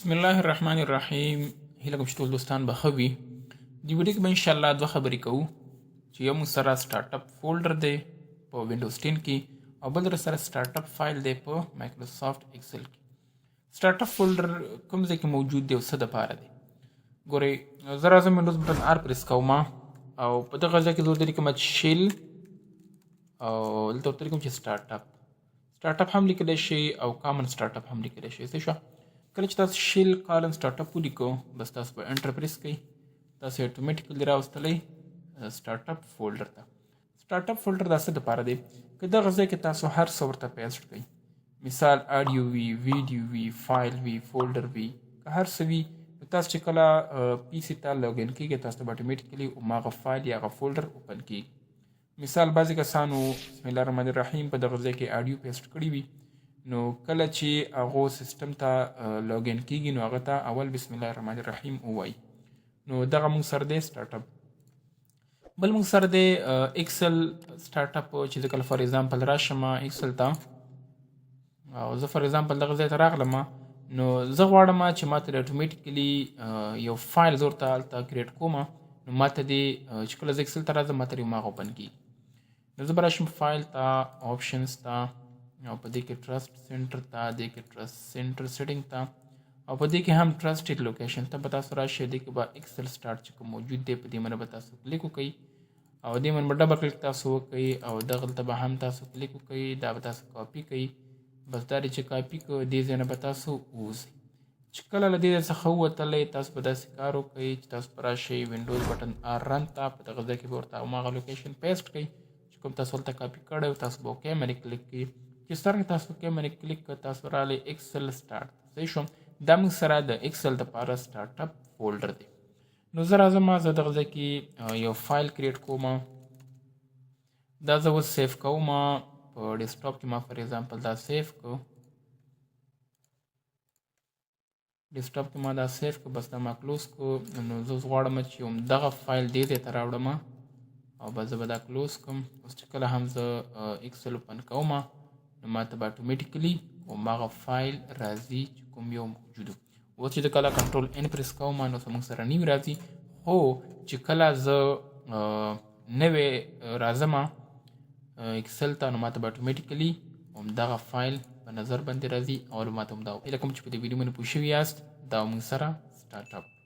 بسم الله الرحمن الرحیم. هیله کوم چې ټول دوستان به ښه وي. دې ویډیو کې به انشاءالله دوه خبرې کوو چې یو موږ سره سټارټ اپ فولډر دی په وینډوز 10 کې او بل در سره سټارټ اپ فایل دی په مایکروسافټ ایکسل کې. سټارټ اپ فولډر کوم ځای کې موجود دی او څه دپاره دی؟ ګورئ، زه راځم وینډوز بټن آر پرېس کوم او په دغه ځای کې زه ورته لیکم شیل او دلته ورته لیکم چې سټارټ اپ هم لیکلی شي او کامن سټارټ اپ هم لیکلی شي. څه شوه؟ کله چې تاسو شیل کالن سټارټ اپ ولیکو بس تاسو به انټر پریس کوئ، تاسو اټومیټیکلی راوستلی سټارټ اپ فولډر ته. سټارټ اپ فولډر دا څه دپاره دی؟ که دغه ځای کې تاسو هر څه ورته پیسټ کوئ، مثال آډیو وي، ویډیو وي، فایل وي، فولډر وي، که هر څه وي تاسو چې کله پی سي ته لاګین کېږئ تاسو ته به اټومیټیکلی هماغه فایل یا هغه فولډر اوپن کېږي. مثال بعضې کسانو بسم الله الرحمن الرحیم په دغه ځای کې آډیو پیسټ کړي وي، نو کله چې هغه سیستم ته لاګین کېږي نو هغه ته اول بسم الله الرحمن الرحیم ووایي. نو دغه موږ سره دی سټارټ اپ. بل موږ سره دی ایکسل سټارټ اپ چې زه کله فار ایگزامپل راشم ایکسل ته او زه فار ایگزامپل دغه ځای ته راغلم نو زه غواړم چې ماته اټومیټیکلی یو فایل زه ورته هلته کریټ کوم، نو ماته دې چې کله زه ایکسل ته راځم ماته دې هماغه اوپن کېږي. نو زه به راشم فایل ته، آپشنز ته او په دې کې ټرسټ سینټر ته، دې کې ټرسټ سینټر سیټینګ ته او په دې کې هم ټرسټډ لوکیشن ته به تاسو راشئ. دې کې به ایکسل سټارټ چې کوم موجود دی په دې باندې به تاسو کلیک وکړئ او دې باندې به ډبل کلیک تاسو وکړئ او دغلته به هم تاسو کلیک وکړئ، دا به تاسو کاپي کوئ. بس دا چې کاپي کړو دې ځای نه به تاسو ووځئ. چې کله له دې ځای څخه ووتلی تاسو به داسې کار وکړئ چې تاسو به راشئ وینډوز بټن آر رن ته، په دغه ځای کې به ورته هماغه لوکیشن پیسټ کړئ چې کوم تاسو هلته کاپي کړی و، تاسو به اوکې باندې کلیک کړئ. چې څرنګه تاسو اوکې باندې کلیک کړه تاسو راغلی ایکسل سټارټ. صحیح شو؟ دا موږ سره د ایکسل دپاره سټارټ اپ فولډر دی. نو زه راځم زه دغه ځای کې یو فایل کریټ کوم، دا زه اوس سیف کوم په ډیسکټاپ کې. ما فار ایگزامپل دا سیف کړو، ډیسکټاپ کې ما دا سیف کړو، بس دا ما کلوز کړو. نو زه اوس غواړم چې همدغه فایل دې ځای ته راوړم او بس زه به دا کلوز کړم. اوس چې کله هم زه ایکسل اوپن کوم نو ما ته به اټومیټیکلی هماغه فایل راځي چې کوم یو موجود و. اوس چې زه کله کنټرول ان پرېس کوم نو زموږ سره نوي راځي، خو چې کله زه نوی راځم ایکسل ته نو ما ته به اټومیټیکلی همدغه فایل په نظر باندې راځي او ما ته همدا هیله کوم چې په دې ویډیو باندې پوه شوي یاست. دا موږ سره سټارټ اپ